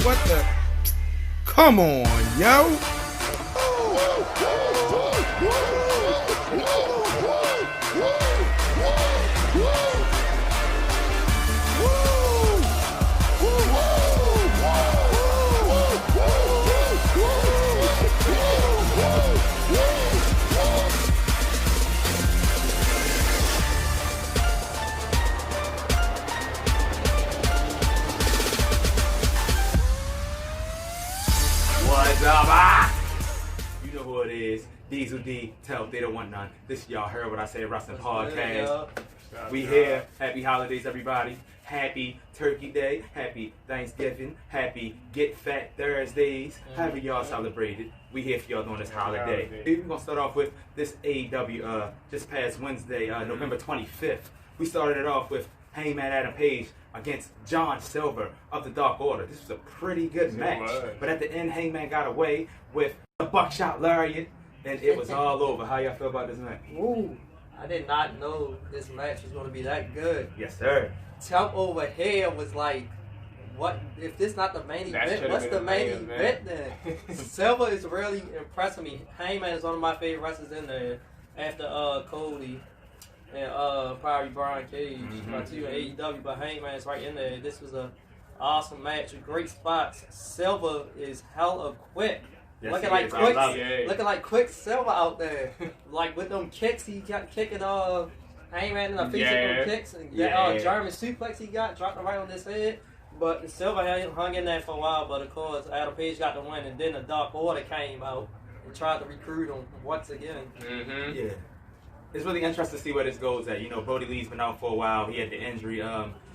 What the? Come on, yo. What's up, You know who it is. Diesel D, tell they don't want none. This Y'all Heard What I Say Wrestling Podcast. We here. Happy holidays, everybody. Happy Turkey Day. Happy Thanksgiving. Happy Get Fat Thursdays. However y'all celebrated. We here for y'all during this holiday. We're going to start off with this AEW just past Wednesday, November 25th. We started it off with Hangman Adam Page against John Silver of the Dark Order. This was a pretty good match. But at the end, Hangman got away with the buckshot lariat, and it was all over. How y'all feel about this match? Ooh, I did not know this match was going to be that good. Yes, sir. Top over here was like, what if this not the main event? What's the main event then? Silver is really impressing me. Hangman is one of my favorite wrestlers in there after Cody and probably Brian Cage. Too AEW, but Hangman is right in there. This was a awesome match with great spots. Silver is hella quick. Yes, looking like quick Silver out there. Like with them kicks, he got kicking Hangman in the face with them kicks, and German suplex he got dropped right on his head. But Silver hung in there for a while, but of course Adam Page got the win, and then the Dark Order came out and tried to recruit him once again. Yeah. It's really interesting to see where this goes at. You know, Brody Lee's been out for a while. He had the injury.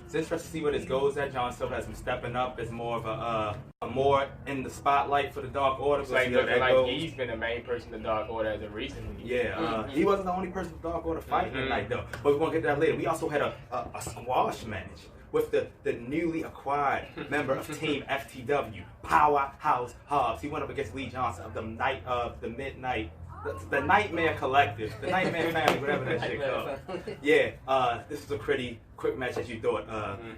It's interesting to see where this goes at. John Silver has been stepping up as more of a more in the spotlight for the Dark Order. He's been the main person in the Dark Order as of recently. Yeah, he wasn't the only person in the Dark Order fighting tonight, though. But we're going to get to that later. We also had a squash match with the newly acquired member of Team FTW, Powerhouse Hobbs. He went up against Lee Johnson of the Nightmare Collective, the Nightmare Family, whatever that shit called. Yeah, this was a pretty quick match as you thought.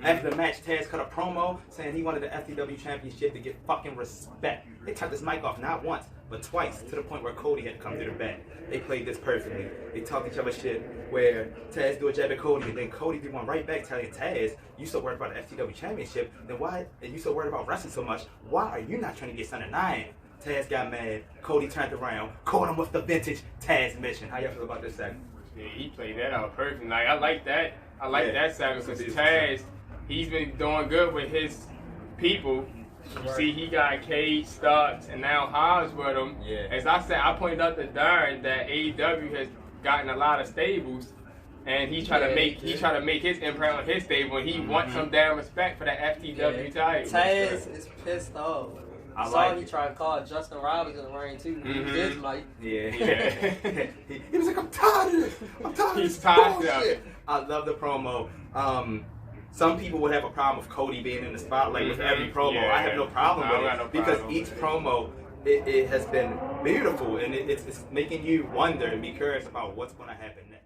After the match, Taz cut a promo saying he wanted the FTW Championship to get fucking respect. They turned this mic off not once, but twice, to the point where Cody had to come to the back. They played this perfectly. They talked each other shit where Taz do a jab at Cody, and then Cody did one right back telling Taz, you so worried about the FTW Championship, then why, and you so worried about wrestling so much, why are you not trying to get Son of Nine? Taz got mad. Cody turned around, caught him with the vintage Taz mission. How y'all feel about this segment? Yeah, he played that out perfect. Like I like that. I like that segment because Taz, he's been doing good with his people. You see, he got Cage, Stubbs, and now Hobbs with him. Yeah. As I said, I pointed out to Darren that AEW has gotten a lot of stables, and he try to make his imprint on his stable, and he wants some damn respect for that FTW title. Taz is pissed off. I saw he tried to call Justin Riley in the ring too. His mic. Yeah. He was like, I'm tired of this. I'm tired of this bullshit. I love the promo. Some people would have a problem with Cody being in the spotlight with every promo. I have no problem with it because each promo it has been beautiful, and it's making you wonder and be curious about what's going to happen next.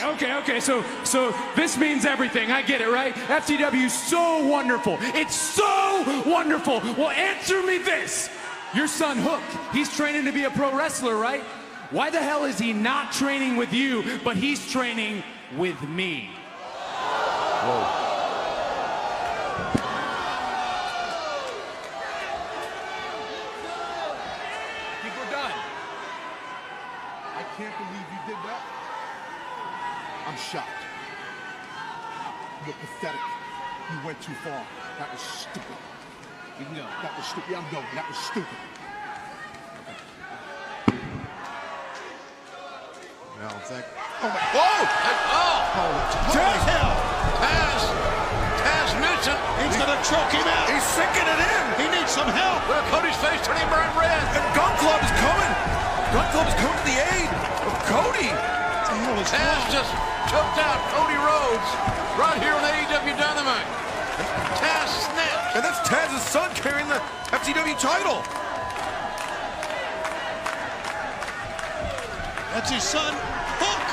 Okay. So this means everything. I get it, right? FTW is so wonderful. It's so wonderful. Well, answer me this. Your son Hook, he's training to be a pro wrestler, right? Why the hell is he not training with you, but he's training with me? Whoa. I think we're done. I can't believe you did that. I'm shocked. You're pathetic. You went too far. That was stupid. You can go. That was stupid. Yeah, I'm going. That was stupid. Well, thank. Oh my! Whoa! Taz missed it. He's gonna choke him out. He's sinking it in. He needs some help. Well, Cody's face turning bright red. And Gun Club is coming. Gun Club is coming to the aid of Cody. Taz just choked out Cody Rhodes right here on AEW Dynamite. Taz snapped. And that's Taz's son carrying the FTW title. That's his son, Hook,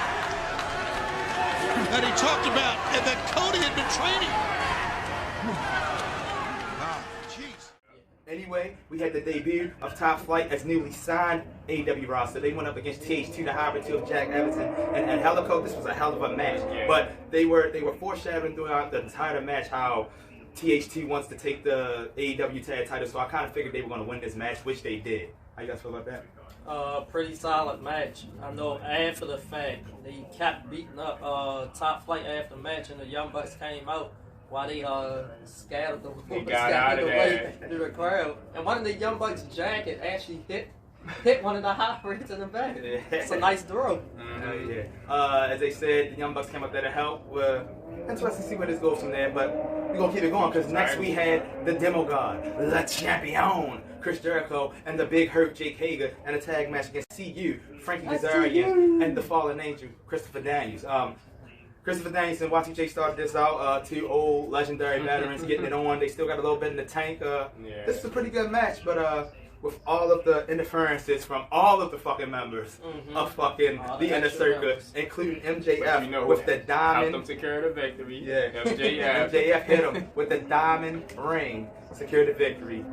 that he talked about and that Cody had been training. Freeway, we had the debut of Top Flight as newly signed AEW roster. They went up against TH2, the hybrid 2 of Jack Everton and Helico. This was a hell of a match. Yeah. But they were foreshadowing throughout the entire match how TH2 wants to take the AEW tag title, so I kind of figured they were going to win this match, which they did. How you guys feel about that? Pretty solid match. I know after the fact, they kept beating up Top Flight after the match, and the Young Bucks came out while they scattered the way through the crowd. And one of the Young Bucks' jacket actually hit one of the hybrids in the back. It's a nice throw. As they said, the Young Bucks came up there to help. Interesting to see where this goes from there, but we're going to keep it going because next we had the Demo God, Le Champion, Chris Jericho, and the Big Hurt Jake Hager, and a tag match against CU, Frankie Kazarian, and the Fallen Angel, Christopher Daniels. Christopher Daniels and Y2J started this out, two old legendary veterans getting it on. They still got a little bit in the tank. This is a pretty good match, but with all of the interferences from all of the fucking members of fucking the Inner Circle, including MJF with the diamond. Helped them secure the victory. Yeah, MJF. MJF hit him with the diamond ring, secured the victory.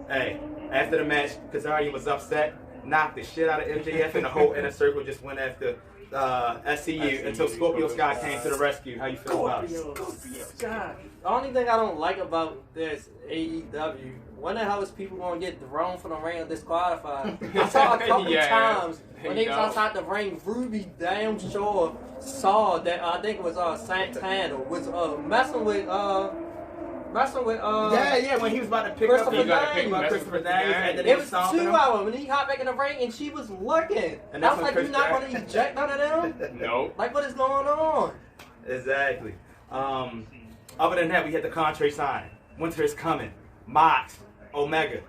Hey, after the match, Kazarian was upset, knocked the shit out of MJF, and the whole Inner Circle just went after SCU until Scorpio Sky came to the rescue. How you feel about it? Sky. The only thing I don't like about this AEW, when the hell is people gonna get thrown from the ring or disqualified? I saw a couple times when they was outside the ring, Ruby damn sure saw that I think it was Santana was messing with when he was about to pick up Christopher Daniels, it was 2 hours when he hopped back in the ring and she was looking. And I was like, you're not going to eject none of them? No. Like, what is going on? Exactly. Other than that, we had the contract signing. Winter is coming. Mox, Omega.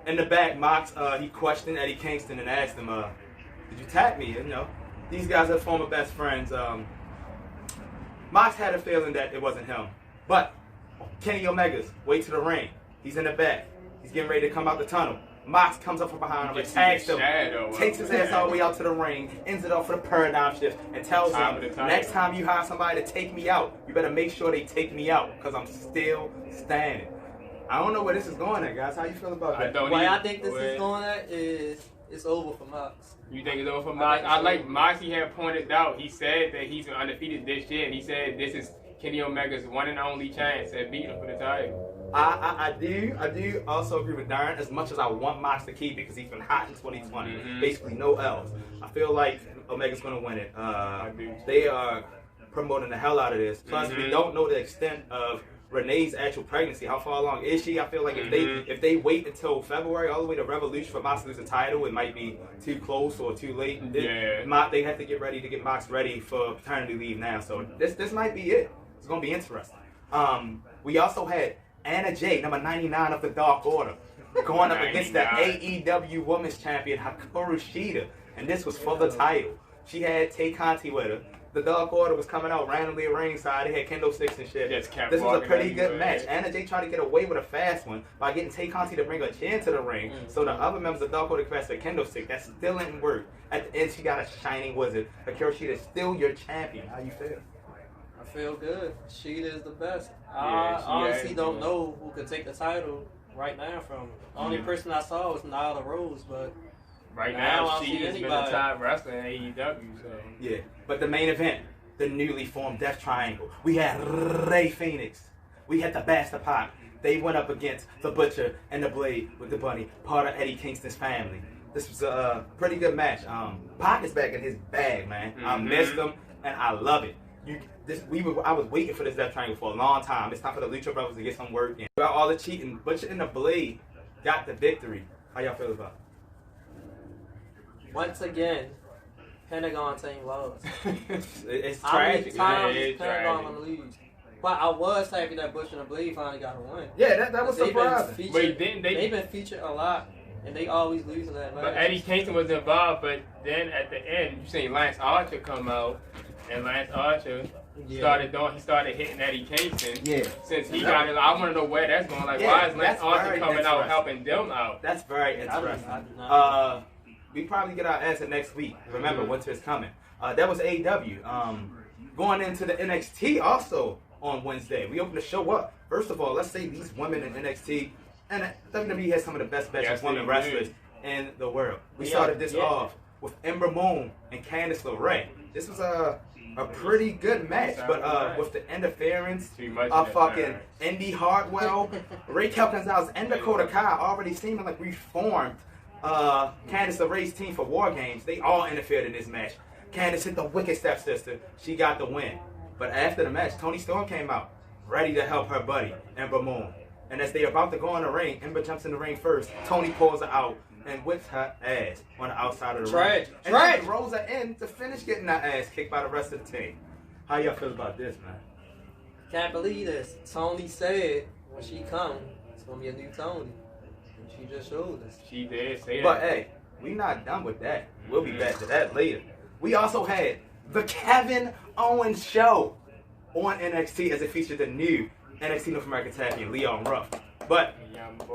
In the back, Mox, he questioned Eddie Kingston and asked him, did you tap me? You know, these guys are former best friends. Mox had a feeling that it wasn't him. But Kenny Omega's way to the ring. He's in the back. He's getting ready to come out the tunnel. Mox comes up from behind him, attacks him, takes his ass all the way out to the ring, ends it off for the paradigm shift, and tells him, next time you hire somebody to take me out, you better make sure they take me out, because I'm still standing. I don't know where this is going at, guys. How you feel about that? I think this is going at is it's over for Mox. You think it's over for Mox? I like Moxie had pointed out, he said that he's been undefeated this year, and he said this is Kenny Omega's one and only chance at beating him for the title. I do also agree with Darren as much as I want Mox to keep it because he's been hot in 2020. Basically no L's. I feel like Omega's going to win it. They are promoting the hell out of this. Plus, we don't know the extent of Renee's actual pregnancy. How far along is she? I feel like if they wait until February all the way to Revolution for Mox to lose the title, it might be too close or too late. They have to get ready to get Mox ready for paternity leave now. So this might be it. It's going to be interesting. We also had Anna Jay, number 99 of the Dark Order, going up against the AEW Women's Champion Hikaru Shida, and this was for the title. She had Tay Conti with her. The Dark Order was coming out randomly at ringside. They had kendo sticks and shit. This was a pretty good match. Anna Jay tried to get away with a fast one by getting Tay Conti to bring her chin to the ring, so the other members of the Dark Order could pass their kendo stick. That still didn't work. At the end, she got a shining wizard. Hikaru Shida is still your champion. How you feel? I feel good. Sheeta is the best. I honestly don't know who could take the title right now from her. The only person I saw was Nyla Rose, but right now Sheeta's been the top wrestler in AEW. So yeah, but the main event, the newly formed Death Triangle. We had Rey Fenix. We had the Bastard Pac. They went up against the Butcher and the Blade with the Bunny, part of Eddie Kingston's family. This was a pretty good match. Pac is back in his bag, man. I missed him, and I love it. I was waiting for this Death Triangle for a long time. It's time for the Lucha Brothers to get some work in. About all the cheating, Butcher and the Blade got the victory. How y'all feel about it? Once again, Pentagon team lost. It's tragic. How many times is Pentagon gonna lose? But I was happy that Butcher and the Blade finally got a win. Yeah, that was surprising. Wait, didn't they've been featured a lot, and they always losing that match. But Eddie Kingston was involved, but then at the end, you seen Lance Archer come out. And Lance Archer started hitting Eddie Kingston. Yeah. Since he got it, I want to know where that's going. Like, why is Lance Archer coming out helping them out? That's very interesting. We probably get our answer next week. Remember, winter is coming. That was AEW. Going into the NXT also on Wednesday. We opened the show up. First of all, let's say these women in NXT And WWE has some of the best Yes, women they wrestlers do. in the world. We started this off with Ember Moon and Candice LeRae. This was a pretty good match, but with the interference of fucking Indy Hartwell, Raquel Gonzalez, and Dakota Kai already seeming like we formed Candice LeRae's team for War Games. They all interfered in this match. Candice hit the wicked stepsister. She got the win. But after the match, Toni Storm came out, ready to help her buddy, Ember Moon. And as they're about to go in the ring, Ember jumps in the ring first. Toni pulls her out and whips her ass on the outside of the ring. And then throws her in to finish getting her ass kicked by the rest of the team. How y'all feel about this, man? Can't believe this. Toni said when she come, it's gonna be a new Toni. And she just showed us. She did say that. But hey, we not done with that. We'll be back to that later. We also had the Kevin Owens show on NXT as it featured the new NXT North American Tag Team, Leon Ruff. But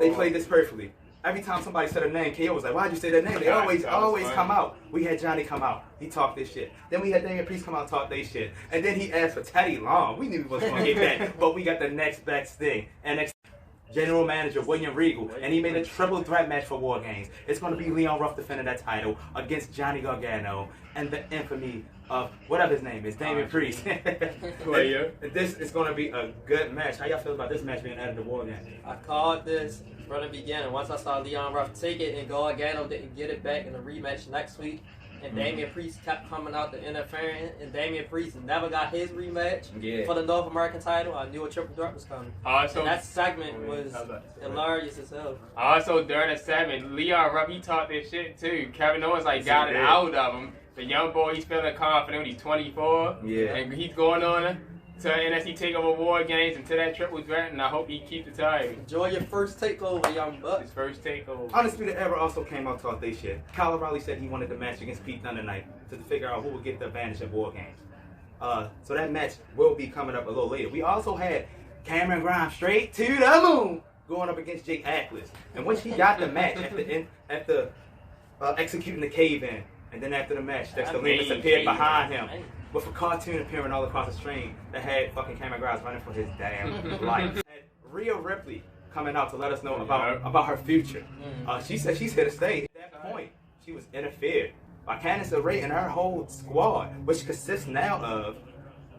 they played this perfectly. Every time somebody said a name, KO was like, why'd you say that name? They always come out. We had Johnny come out. He talked this shit. Then we had Damian Priest come out and talk this shit. And then he asked for Teddy Long. We knew he wasn't going to get that. But we got the next best thing. NXT General Manager William Regal. And he made a triple threat match for War Games. It's going to be Leon Ruff defending that title against Johnny Gargano and the infamy of whatever his name is, Damian Priest. This is going to be a good match. How y'all feel about this match being added to War Games? I called this from the beginning. Once I saw Leon Ruff take it and Gargano didn't get it back in the rematch next week, and Damian Priest kept coming out to interfering, and Damian Priest never got his rematch for the North American title, I knew a triple threat was coming. And that segment was hilarious as hell. Also, during the segment, Leon Ruff, he talked this shit too. Kevin Owens got it out of him. The young boy, he's feeling confident. He's 24. Yeah. And he's going on to NXT TakeOver War Games and to that triple threat, and I hope he keeps the title. Enjoy your first takeover, young buck. His first takeover. Undisputed Era also came out and talked their shit. Kyle O'Reilly said he wanted the match against Pete Dunne tonight to figure out who would get the advantage at War Games. So that match will be coming up a little later. We also had Cameron Grimes straight to the moon going up against Jake Atlas. And once he got the match after executing the cave-in, and then after the match, Dexter Lumis appeared behind him with a cartoon appearing all across the screen that had fucking Cameron Grimes running for his damn life. And Rhea Ripley coming out to let us know about her future. She said she's here to stay. At that point, she was interfered by Candice LeRae and her whole squad, which consists now of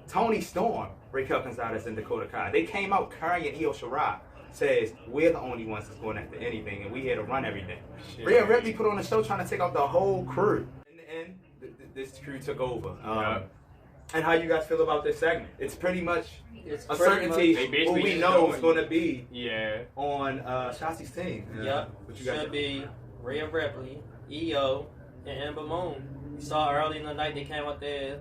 Toni Storm, Raquel Gonzalez, and Dakota Kai. They came out carrying Io Shirai. Says we're the only ones that's going after anything, and we here to run everything. Rhea Ripley put on a show trying to take out the whole crew. In the end, this crew took over. And how you guys feel about this segment? It's pretty much a certainty who we know is going to be on Shotzi's team. What you should be Rhea Ripley, Io, and Ember Moon. You saw early in the night they came out there,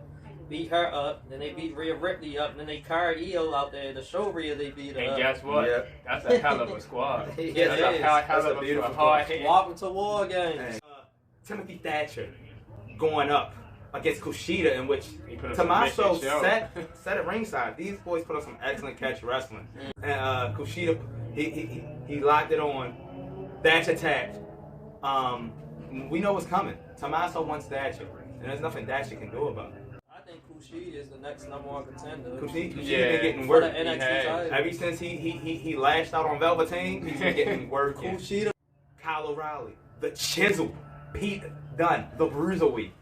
beat her up, then they beat Rhea Ripley up, and then they carried Io out there to show Rhea they beat her up. And guess what? That's a hell of a squad. That's a beautiful squad. Welcome to War Games. Timothy Thatcher going up against Kushida, in which Tommaso set at ringside. These boys put on some excellent catch wrestling. And Kushida, he locked it on. Thatcher tapped. We know what's coming. Tommaso wants Thatcher, and there's nothing Thatcher can do about it. I think Kushida is the next #1 contender. Kushida been getting work. Ever since he lashed out on Velveteen, he's been getting work. Kushida, Kyle O'Reilly, the Chisel, Pete Dunne, the Bruiserweight.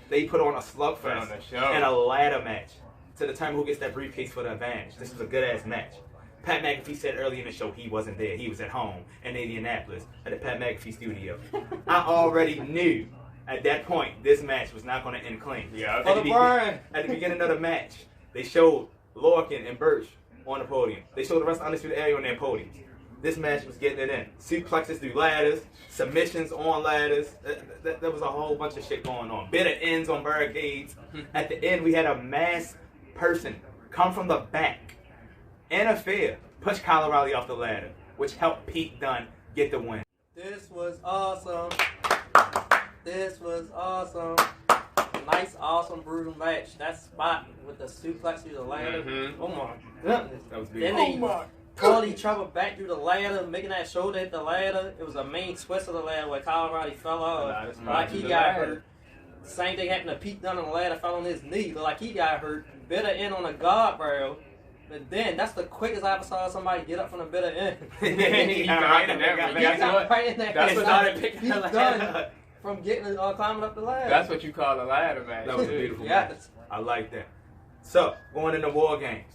They put on a slugfest and a ladder match to determine who gets that briefcase for the advantage. This was a good ass match. Pat McAfee said early in the show he wasn't there. He was at home in Indianapolis at the Pat McAfee studio. I already knew at that point this match was not going to end clean. At the beginning of the match, they showed Lorcan and Birch on the podium. They showed the rest of the Undisputed Era on their podiums. This match was getting it in. Suplexes through ladders, submissions on ladders. There was a whole bunch of shit going on. Bitter ends on barricades. At the end, we had a masked person come from the back, interfere, push Kyle O'Reilly off the ladder, which helped Pete Dunne get the win. This was awesome. This was awesome. Nice, awesome, brutal match. That spot with the suplex through the ladder. Oh my goodness. That was beautiful. Pulled each other back through the ladder, making that shoulder hit the ladder. It was a main twist of the ladder where Kyle O'Reilly fell off. Like he got hurt. Same thing happened to Pete Dunne on the ladder, fell on his knee. Looked like he got hurt. Bit her in on a guardrail. But then that's the quickest I ever saw somebody get up from the bitter end. He got right in that. He got right in there. That's what started picking He's the done ladder. from getting climbing up the ladder. That's what you call a ladder match. That was a too. beautiful match. Yes. I like that. So, going into War Games.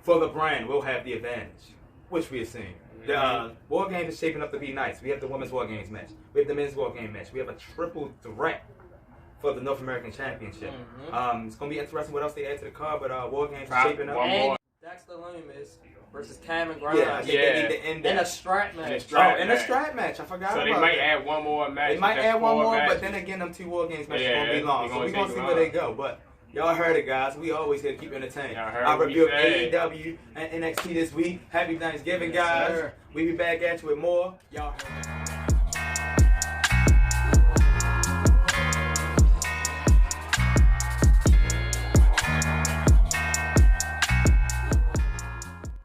For the brand, we'll have the advantage, which we are seeing. The War Games is shaping up to be nice. We have the Women's War Games match. We have the Men's War Game match. We have a triple threat for the North American Championship. It's going to be interesting what else they add to the card, but War Games is shaping up. One more. Dexter Loomis versus Cameron Grimes. Yeah, they need to end in a that. strap match. In a strap match. I forgot So about they might that. add one more match. They might That's add one 4 more, matches. but then again, them 2 War Games matches Yeah, going to be long. they So we're gonna going to take see long. where they go. But y'all heard it, guys. We always here to keep entertained. Y'all heard I what we reviewed said. AEW and NXT this week. Happy Thanksgiving, Yes, guys. sir. We be back at you with more. Y'all heard it.